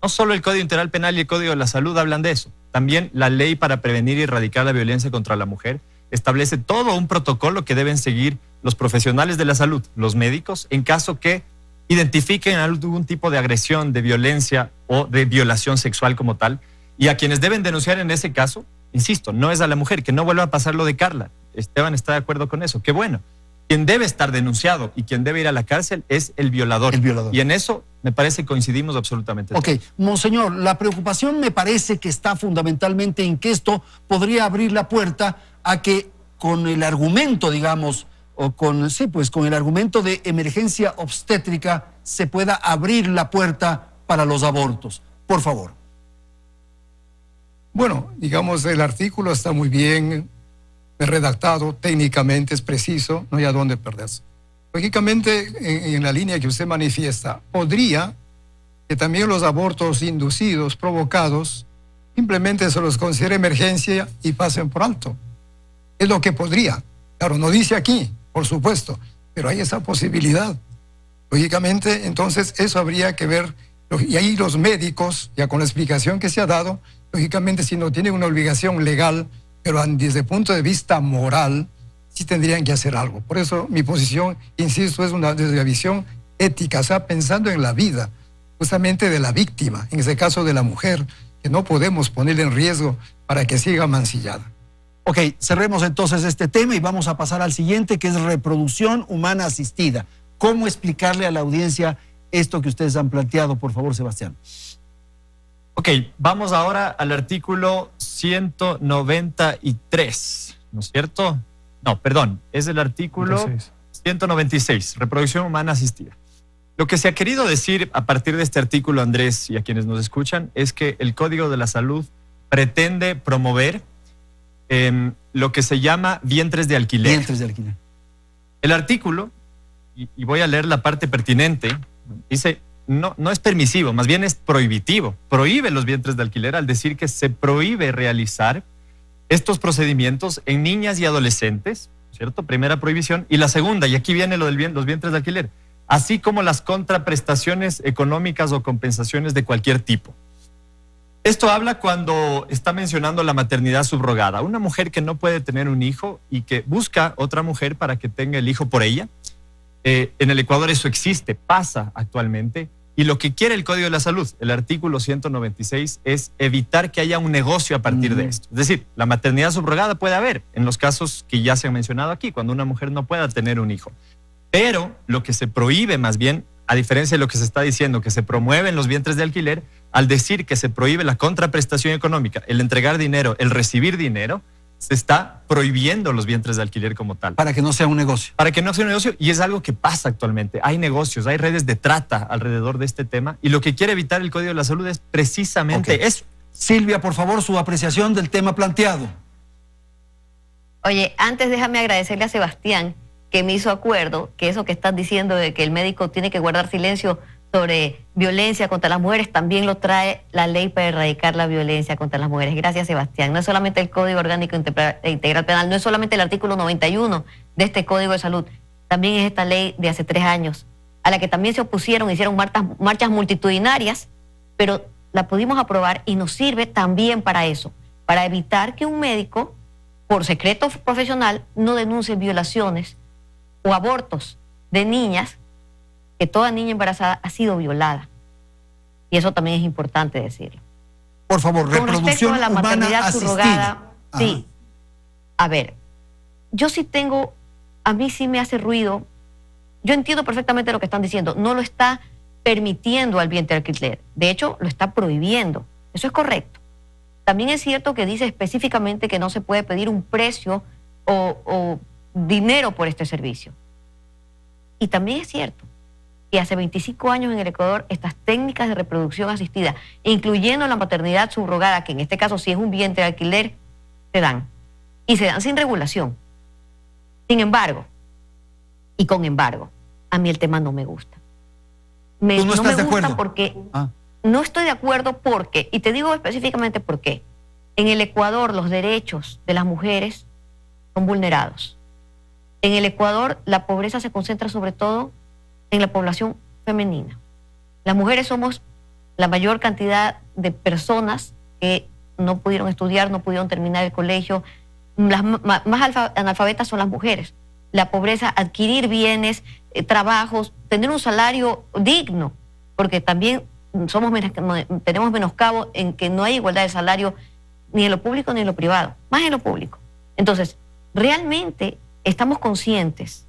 No solo el Código Integral Penal y el Código de la Salud hablan de eso. También la Ley para Prevenir y Erradicar la Violencia contra la Mujer establece todo un protocolo que deben seguir los profesionales de la salud, los médicos, en caso que identifiquen algún tipo de agresión, de violencia o de violación sexual como tal. Y a quienes deben denunciar en ese caso, insisto, no es a la mujer, que no vuelva a pasar lo de Carla. Esteban está de acuerdo con eso, qué bueno. Quien debe estar denunciado y quien debe ir a la cárcel es el violador. El violador. Y en eso me parece que coincidimos absolutamente. Ok, monseñor, la preocupación me parece que está fundamentalmente en que esto podría abrir la puerta a que con el argumento, digamos, o con el argumento de emergencia obstétrica se pueda abrir la puerta para los abortos. Por favor. Bueno, digamos, el artículo está muy bien redactado, técnicamente es preciso, no hay a dónde perderse. Lógicamente, en la línea que usted manifiesta, podría que también los abortos inducidos, provocados, simplemente se los considere emergencia y pasen por alto. Es lo que podría. Claro, no dice aquí, por supuesto, pero hay esa posibilidad. Lógicamente, entonces, eso habría que ver, y ahí los médicos, ya con la explicación que se ha dado, lógicamente, si no tienen una obligación legal, pero desde el punto de vista moral, sí tendrían que hacer algo. Por eso mi posición, insisto, es desde la visión ética, o sea, pensando en la vida, justamente de la víctima, en ese caso de la mujer, que no podemos ponerle en riesgo para que siga mancillada. Ok, cerremos entonces este tema y vamos a pasar al siguiente, que es reproducción humana asistida. ¿Cómo explicarle a la audiencia esto que ustedes han planteado? Por favor, Sebastián. Ok, vamos ahora al artículo 193, ¿no es cierto? No, perdón, es el artículo 196, reproducción humana asistida. Lo que se ha querido decir a partir de este artículo, Andrés, y a quienes nos escuchan, es que el Código de la Salud pretende promover lo que se llama vientres de alquiler. Vientres de alquiler. El artículo, y voy a leer la parte pertinente, dice... No es permisivo, más bien es prohibitivo. Prohíbe los vientres de alquiler al decir que se prohíbe realizar estos procedimientos en niñas y adolescentes, ¿cierto? Primera prohibición. Y la segunda, y aquí viene lo de los vientres de alquiler, así como las contraprestaciones económicas o compensaciones de cualquier tipo. Esto habla cuando está mencionando la maternidad subrogada. Una mujer que no puede tener un hijo y que busca otra mujer para que tenga el hijo por ella. En el Ecuador eso existe, pasa actualmente. Y lo que quiere el Código de la Salud, el artículo 196, es evitar que haya un negocio a partir de esto. Es decir, la maternidad subrogada puede haber en los casos que ya se han mencionado aquí, cuando una mujer no pueda tener un hijo. Pero lo que se prohíbe más bien, a diferencia de lo que se está diciendo, que se promueven los vientres de alquiler, al decir que se prohíbe la contraprestación económica, el entregar dinero, el recibir dinero, se está prohibiendo los vientres de alquiler como tal. Para que no sea un negocio. Para que no sea un negocio, y es algo que pasa actualmente. Hay negocios, hay redes de trata alrededor de este tema, y lo que quiere evitar el Código de la Salud es precisamente eso. Silvia, por favor, su apreciación del tema planteado. Oye, antes déjame agradecerle a Sebastián que me hizo acuerdo que eso que estás diciendo de que el médico tiene que guardar silencio sobre violencia contra las mujeres, también lo trae la ley para erradicar la violencia contra las mujeres. Gracias, Sebastián. No es solamente el Código Orgánico Integral Penal, no es solamente el artículo 91 de este Código de Salud, también es esta ley de hace 3 años, a la que también se opusieron, hicieron marchas multitudinarias, pero la pudimos aprobar y nos sirve también para eso, para evitar que un médico, por secreto profesional, no denuncie violaciones o abortos de niñas, que toda niña embarazada ha sido violada. Y eso también es importante decirlo. Por favor, reproducción humana asistida. Sí. A ver, yo sí tengo, a mí sí me hace ruido. Yo entiendo perfectamente lo que están diciendo. No lo está permitiendo al vientre de alquiler. De hecho, lo está prohibiendo. Eso es correcto. También es cierto que dice específicamente que no se puede pedir un precio o dinero por este servicio. Y también es cierto que hace 25 años en el Ecuador estas técnicas de reproducción asistida, incluyendo la maternidad subrogada, que en este caso sí es un vientre de alquiler, se dan. Y se dan sin regulación. Sin embargo, y con embargo, a mí el tema no me gusta. ¿Tú no no estás me de gusta acuerdo? porque Ah. no estoy de acuerdo porque, y te digo específicamente por qué, en el Ecuador los derechos de las mujeres son vulnerados. En el Ecuador la pobreza se concentra sobre todo en la población femenina. Las mujeres somos la mayor cantidad de personas que no pudieron estudiar, no pudieron terminar el colegio. Las más analfabetas son las mujeres. La pobreza, adquirir bienes, trabajos, tener un salario digno, porque también tenemos menoscabo en que no hay igualdad de salario ni en lo público ni en lo privado, más en lo público. Entonces, realmente estamos conscientes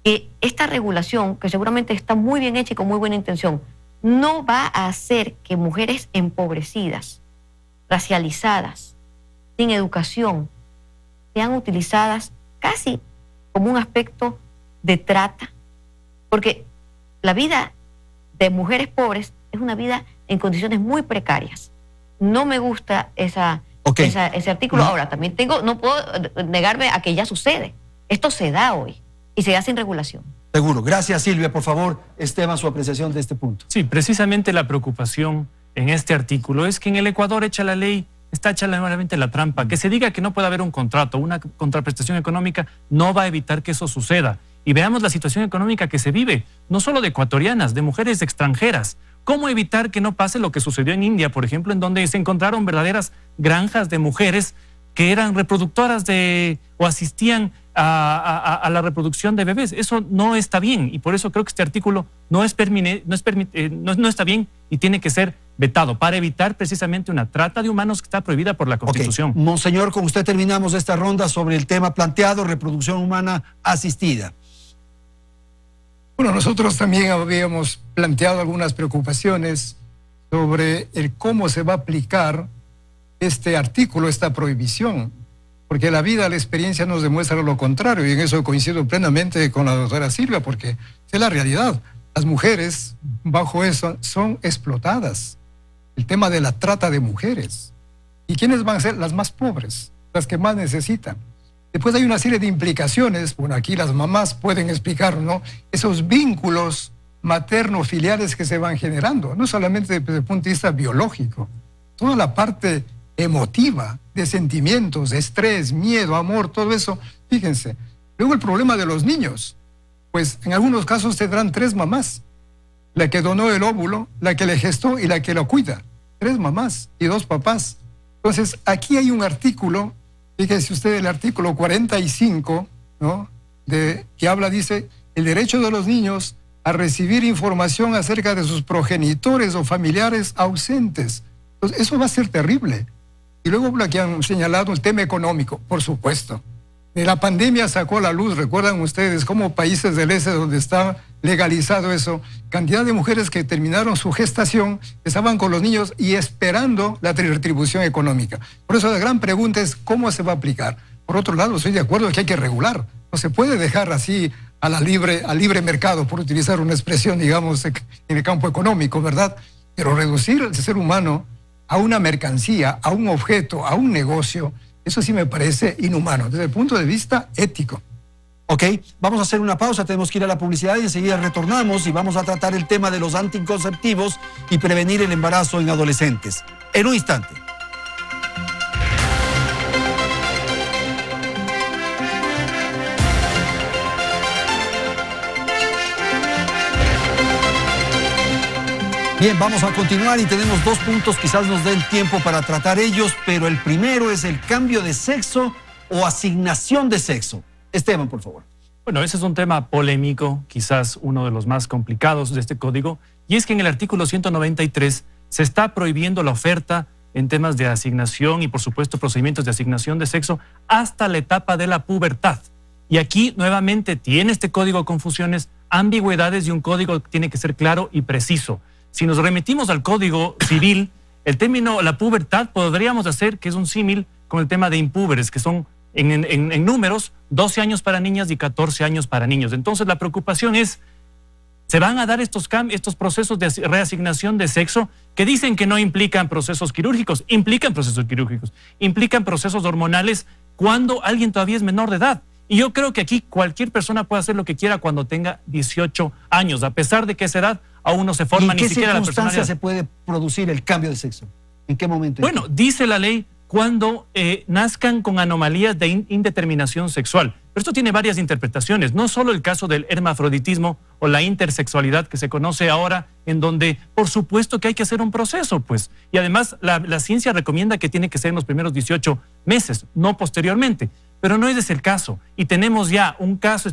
que esta regulación, que seguramente está muy bien hecha y con muy buena intención, no va a hacer que mujeres empobrecidas, racializadas, sin educación, sean utilizadas casi como un aspecto de trata, porque la vida de mujeres pobres es una vida en condiciones muy precarias. No me gusta ese artículo. No. Ahora, también no puedo negarme a que ya sucede. Esto se da hoy y se da sin regulación. Seguro. Gracias, Silvia. Por favor, Esteban, su apreciación de este punto. Sí, precisamente la preocupación en este artículo es que en el Ecuador está hecha nuevamente la trampa. Que se diga que no puede haber un contrato, una contraprestación económica, no va a evitar que eso suceda. Y veamos la situación económica que se vive, no solo de ecuatorianas, de mujeres extranjeras. ¿Cómo evitar que no pase lo que sucedió en India, por ejemplo, en donde se encontraron verdaderas granjas de mujeres que eran reproductoras o asistían a la reproducción de bebés? Eso no está bien y por eso creo que este artículo no está bien y tiene que ser vetado para evitar precisamente una trata de humanos que está prohibida por la Constitución. Monseñor, con usted terminamos esta ronda sobre el tema planteado, reproducción humana asistida. Bueno, nosotros también habíamos planteado algunas preocupaciones sobre el cómo se va a aplicar este artículo, esta prohibición, porque la vida, la experiencia nos demuestra lo contrario, y en eso coincido plenamente con la doctora Silvia, porque es la realidad. Las mujeres, bajo eso, son explotadas. El tema de la trata de mujeres. ¿Y quiénes van a ser las más pobres? Las que más necesitan. Después hay una serie de implicaciones, bueno, aquí las mamás pueden explicar, ¿no? Esos vínculos materno-filiales que se van generando, no solamente desde el punto de vista biológico, toda la parte emotiva, de sentimientos, de estrés, miedo, amor, todo eso, fíjense. Luego el problema de los niños, pues en algunos casos tendrán 3 mamás, la que donó el óvulo, la que le gestó y la que lo cuida, 3 mamás y 2 papás. Entonces aquí hay un artículo, fíjese usted el artículo 45, ¿no? Que habla, dice, el derecho de los niños a recibir información acerca de sus progenitores o familiares ausentes. Entonces, eso va a ser terrible. Y luego lo que han señalado, el tema económico, por supuesto. De la pandemia sacó a la luz, recuerdan ustedes, cómo países del este donde está legalizado eso, cantidad de mujeres que terminaron su gestación, estaban con los niños y esperando la retribución económica. Por eso la gran pregunta es cómo se va a aplicar. Por otro lado, estoy de acuerdo que hay que regular. No se puede dejar así al libre mercado, por utilizar una expresión, digamos, en el campo económico, ¿verdad? Pero reducir al ser humano a una mercancía, a un objeto, a un negocio, eso sí me parece inhumano, desde el punto de vista ético. Ok, vamos a hacer una pausa, tenemos que ir a la publicidad y enseguida retornamos y vamos a tratar el tema de los anticonceptivos y prevenir el embarazo en adolescentes. En un instante. Bien, vamos a continuar y tenemos 2 puntos, quizás nos dé el tiempo para tratar ellos, pero el primero es el cambio de sexo o asignación de sexo. Esteban, por favor. Bueno, ese es un tema polémico, quizás uno de los más complicados de este código, y es que en el artículo 193 se está prohibiendo la oferta en temas de asignación y por supuesto procedimientos de asignación de sexo hasta la etapa de la pubertad. Y aquí nuevamente tiene este código confusiones, ambigüedades y un código que tiene que ser claro y preciso. Si nos remitimos al Código Civil, el término la pubertad podríamos hacer que es un símil con el tema de impúberes, que son en números 12 años para niñas y 14 años para niños. Entonces la preocupación es, ¿se van a dar estos procesos de reasignación de sexo que dicen que no implican procesos quirúrgicos? Implican procesos quirúrgicos, implican procesos hormonales cuando alguien todavía es menor de edad. Y yo creo que aquí cualquier persona puede hacer lo que quiera cuando tenga 18 años, a pesar de que esa edad aún no se forma ni siquiera la personalidad. ¿En qué circunstancias se puede producir el cambio de sexo? ¿En qué momento? Bueno, dice la ley cuando nazcan con anomalías de indeterminación sexual. Pero esto tiene varias interpretaciones, no solo el caso del hermafroditismo o la intersexualidad que se conoce ahora, en donde por supuesto que hay que hacer un proceso, pues. Y además la ciencia recomienda que tiene que ser en los primeros 18 meses, no posteriormente. Pero no ese es el caso. Y tenemos ya un caso,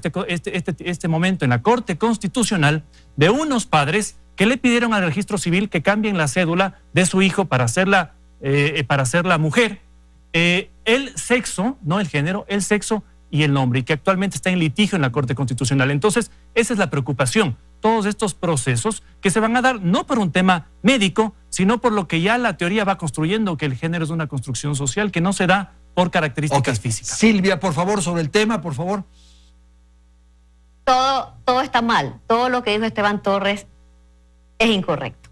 este momento en la Corte Constitucional, de unos padres que le pidieron al registro civil que cambien la cédula de su hijo para hacerla mujer, el sexo, no el género, el sexo y el nombre, y que actualmente está en litigio en la Corte Constitucional. Entonces, esa es la preocupación. Todos estos procesos que se van a dar no por un tema médico, sino por lo que ya la teoría va construyendo, que el género es una construcción social que no se da por características físicas. Silvia, por favor, sobre el tema, por favor. Todo está mal. Todo lo que dijo Esteban Torres es incorrecto.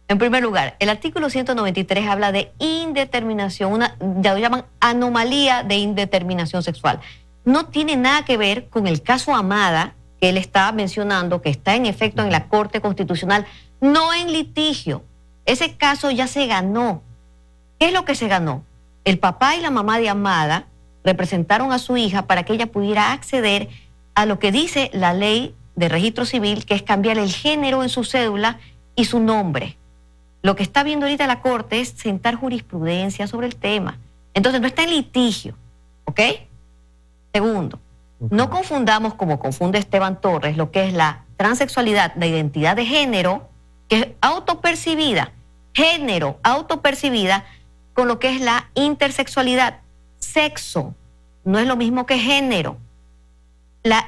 En primer lugar, el artículo 193 habla de indeterminación, ya lo llaman anomalía de indeterminación sexual. No tiene nada que ver con el caso Amada, que él está mencionando, que está en efecto en la Corte Constitucional, no en litigio. Ese caso ya se ganó. ¿Qué es lo que se ganó? El papá y la mamá de Amada representaron a su hija para que ella pudiera acceder a lo que dice la ley de registro civil, que es cambiar el género en su cédula y su nombre. Lo que está viendo ahorita la Corte es sentar jurisprudencia sobre el tema. Entonces no está en litigio, ¿ok? Segundo, no confundamos, como confunde Esteban Torres, lo que es la transexualidad, la identidad de género, que es autopercibida, género autopercibida, con lo que es la intersexualidad. Sexo no es lo mismo que género. La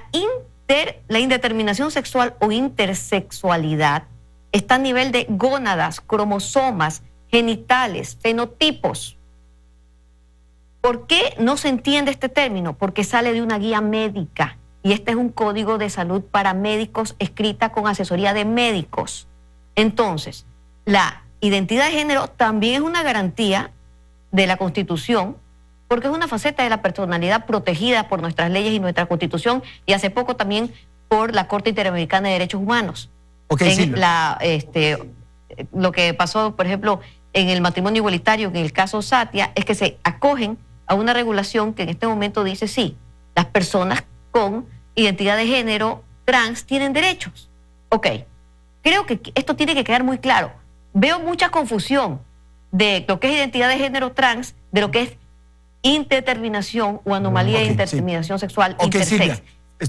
indeterminación sexual o intersexualidad está a nivel de gónadas, cromosomas, genitales, fenotipos. ¿Por qué no se entiende este término? Porque sale de una guía médica y este es un código de salud para médicos escrita con asesoría de médicos. Entonces, la identidad de género también es una garantía de la Constitución, porque es una faceta de la personalidad protegida por nuestras leyes y nuestra Constitución, y hace poco también por la Corte Interamericana de Derechos Humanos. Lo que pasó, por ejemplo, en el matrimonio igualitario, en el caso Satia, es que se acogen a una regulación que en este momento dice, sí, las personas con identidad de género trans tienen derechos. Ok, creo que esto tiene que quedar muy claro. Veo mucha confusión de lo que es identidad de género trans, de lo que es indeterminación o anomalía de indeterminación sexual, intersex.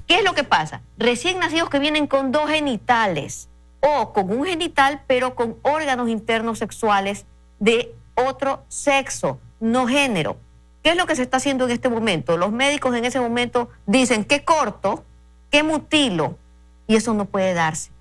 ¿Qué es lo que pasa? Recién nacidos que vienen con dos genitales o con un genital pero con órganos internos sexuales de otro sexo, no género. ¿Qué es lo que se está haciendo en este momento? Los médicos en ese momento dicen que corto, que mutilo, y eso no puede darse.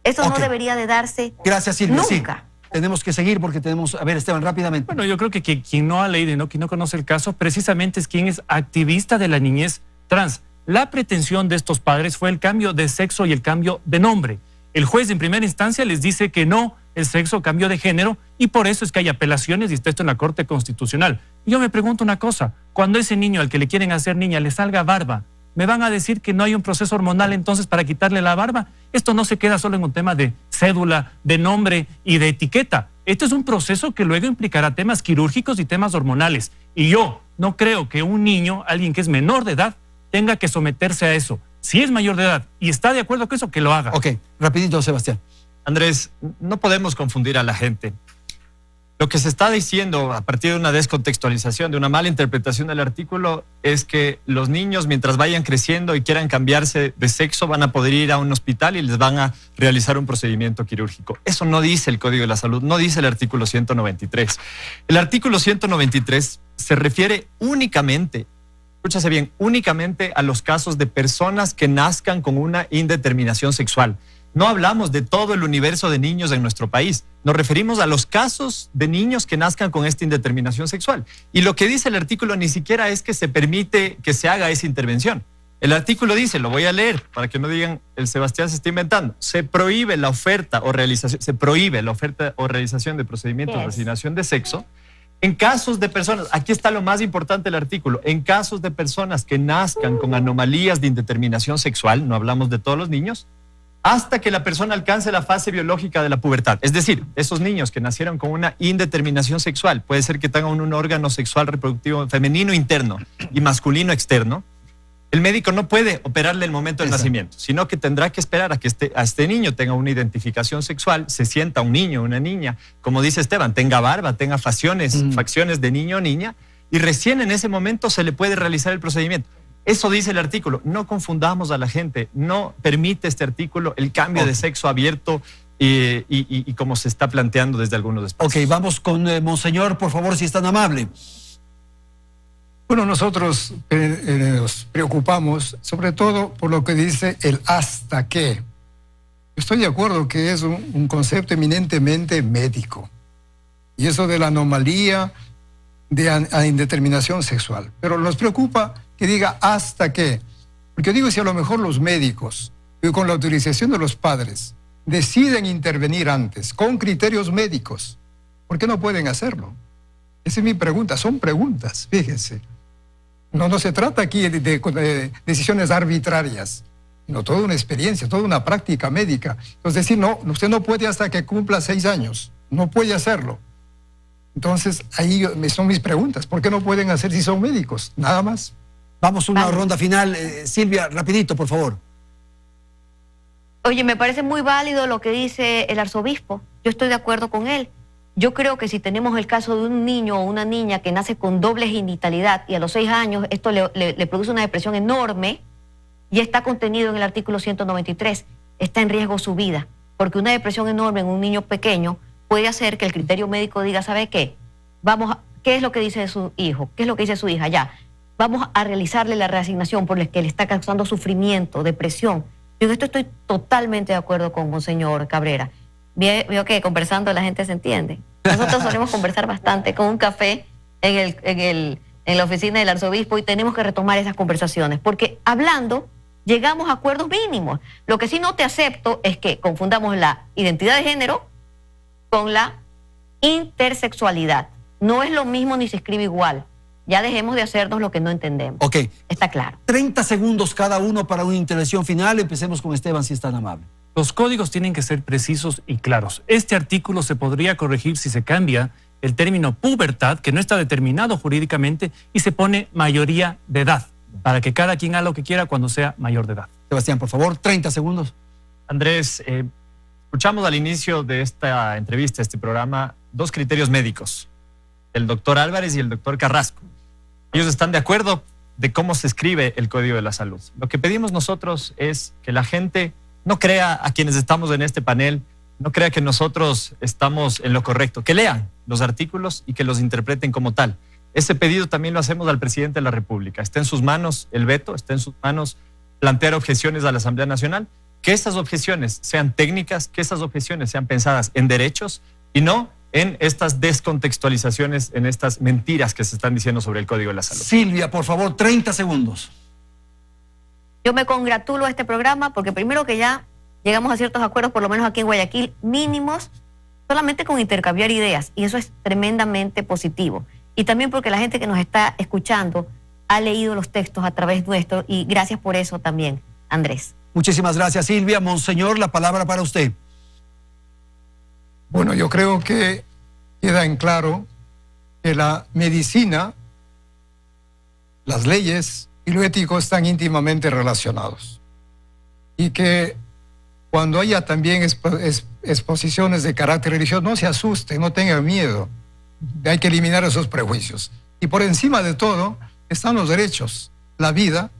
Eso no debería de darse. Gracias, Silvia. Nunca. Sí. Tenemos que seguir porque tenemos... A ver, Esteban, rápidamente. Bueno, yo creo que quien no ha leído, quien no conoce el caso, precisamente es quien es activista de la niñez trans. La pretensión de estos padres fue el cambio de sexo y el cambio de nombre. El juez en primera instancia les dice que no, el sexo cambió de género, y por eso es que hay apelaciones y está esto en la Corte Constitucional. Y yo me pregunto una cosa, cuando ese niño al que le quieren hacer niña le salga barba, ¿me van a decir que no hay un proceso hormonal entonces para quitarle la barba? Esto no se queda solo en un tema de cédula, de nombre y de etiqueta. Este es un proceso que luego implicará temas quirúrgicos y temas hormonales. Y yo no creo que un niño, alguien que es menor de edad, tenga que someterse a eso. Si es mayor de edad y está de acuerdo con eso, que lo haga. Ok, rapidito, Sebastián. Andrés, no podemos confundir a la gente. Lo que se está diciendo a partir de una descontextualización, de una mala interpretación del artículo, es que los niños, mientras vayan creciendo y quieran cambiarse de sexo, van a poder ir a un hospital y les van a realizar un procedimiento quirúrgico. Eso no dice el Código de la Salud, no dice el artículo 193. El artículo 193 se refiere únicamente, escúchase bien, únicamente a los casos de personas que nazcan con una indeterminación sexual. No hablamos de todo el universo de niños en nuestro país. Nos referimos a los casos de niños que nazcan con esta indeterminación sexual. Y lo que dice el artículo ni siquiera es que se permite que se haga esa intervención. El artículo dice, lo voy a leer para que no digan el Sebastián se está inventando, se prohíbe la oferta o realización de procedimientos de reasignación de sexo en casos de personas, aquí está lo más importante del artículo, en casos de personas que nazcan con anomalías de indeterminación sexual, no hablamos de todos los niños, hasta que la persona alcance la fase biológica de la pubertad. Es decir, esos niños que nacieron con una indeterminación sexual, puede ser que tengan un órgano sexual reproductivo femenino interno y masculino externo, el médico no puede operarle el momento del nacimiento, sino que tendrá que esperar a que este niño tenga una identificación sexual, se sienta un niño, una niña, como dice Esteban, tenga barba, tenga facciones de niño o niña, y recién en ese momento se le puede realizar el procedimiento. Eso dice el artículo. No confundamos a la gente. No permite este artículo el cambio de sexo abierto y como se está planteando desde algunos espacios. Ok, vamos con Monseñor, por favor, si es tan amable. Bueno, nosotros nos preocupamos sobre todo por lo que dice el hasta qué. Estoy de acuerdo que es un concepto eminentemente médico. Y eso de la anomalía de indeterminación sexual. Pero nos preocupa que diga hasta qué. Porque digo, si a lo mejor los médicos, con la autorización de los padres, deciden intervenir antes, con criterios médicos, ¿por qué no pueden hacerlo? Esa es mi pregunta. Son preguntas, fíjense. No se trata aquí de decisiones arbitrarias, sino toda una experiencia, toda una práctica médica. Entonces, decir, no, usted no puede hasta que cumpla 6 años. No puede hacerlo. Entonces, ahí son mis preguntas. ¿Por qué no pueden hacer si son médicos? Nada más. Vamos a una ronda final. Silvia, rapidito, por favor. Oye, me parece muy válido lo que dice el arzobispo. Yo estoy de acuerdo con él. Yo creo que si tenemos el caso de un niño o una niña que nace con doble genitalidad y a los 6 años esto le produce una depresión enorme y está contenido en el artículo 193, está en riesgo su vida. Porque una depresión enorme en un niño pequeño puede hacer que el criterio médico diga, ¿sabe qué? ¿Qué es lo que dice su hijo? ¿Qué es lo que dice su hija? Ya, vamos a realizarle la reasignación por la que le está causando sufrimiento, depresión. Yo en esto estoy totalmente de acuerdo con Monseñor Cabrera. Veo que conversando la gente se entiende. Nosotros solemos conversar bastante con un café en la oficina del arzobispo y tenemos que retomar esas conversaciones, porque hablando llegamos a acuerdos mínimos. Lo que sí no te acepto es que confundamos la identidad de género con la intersexualidad. No es lo mismo ni se escribe igual. Ya dejemos de hacernos lo que no entendemos. Ok. Está claro. 30 segundos cada uno para una intervención final. Empecemos con Esteban, si es tan amable. Los códigos tienen que ser precisos y claros. Este artículo se podría corregir si se cambia el término pubertad, que no está determinado jurídicamente, y se pone mayoría de edad, para que cada quien haga lo que quiera cuando sea mayor de edad. Sebastián, por favor, 30 segundos. Andrés, escuchamos al inicio de esta entrevista, este programa, 2 criterios médicos, el doctor Álvarez y el doctor Carrasco. Ellos están de acuerdo de cómo se escribe el Código de la Salud. Lo que pedimos nosotros es que la gente no crea a quienes estamos en este panel, no crea que nosotros estamos en lo correcto, que lean los artículos y que los interpreten como tal. Ese pedido también lo hacemos al presidente de la República. Está en sus manos el veto, está en sus manos plantear objeciones a la Asamblea Nacional, que esas objeciones sean técnicas, que esas objeciones sean pensadas en derechos y no en estas descontextualizaciones, en estas mentiras que se están diciendo sobre el Código de la Salud. Silvia, por favor, 30 segundos. Yo me congratulo a este programa porque primero que ya llegamos a ciertos acuerdos, por lo menos aquí en Guayaquil, mínimos, solamente con intercambiar ideas, y eso es tremendamente positivo. Y también porque la gente que nos está escuchando ha leído los textos a través nuestro, y gracias por eso también, Andrés. Muchísimas gracias, Silvia. Monseñor, la palabra para usted. Bueno, yo creo que queda en claro que la medicina, las leyes y lo ético están íntimamente relacionados. Y que cuando haya también exposiciones de carácter religioso, no se asusten, no tengan miedo. hay que eliminar esos prejuicios. Y por encima de todo están los derechos, la vida,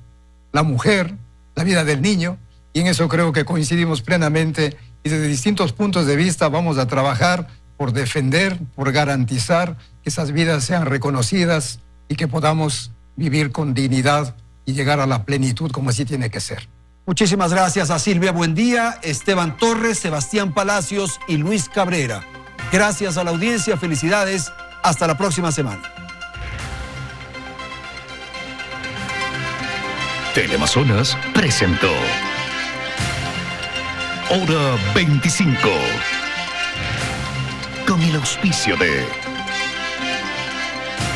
la mujer, la vida del niño, y en eso creo que coincidimos plenamente y desde distintos puntos de vista vamos a trabajar por defender, por garantizar que esas vidas sean reconocidas y que podamos vivir con dignidad y llegar a la plenitud como así tiene que ser. Muchísimas gracias a Silvia Buendía, Esteban Torres, Sebastián Palacios y Luis Cabrera. Gracias a la audiencia, felicidades, hasta la próxima semana. Teleamazonas presentó Hora 25 con el auspicio de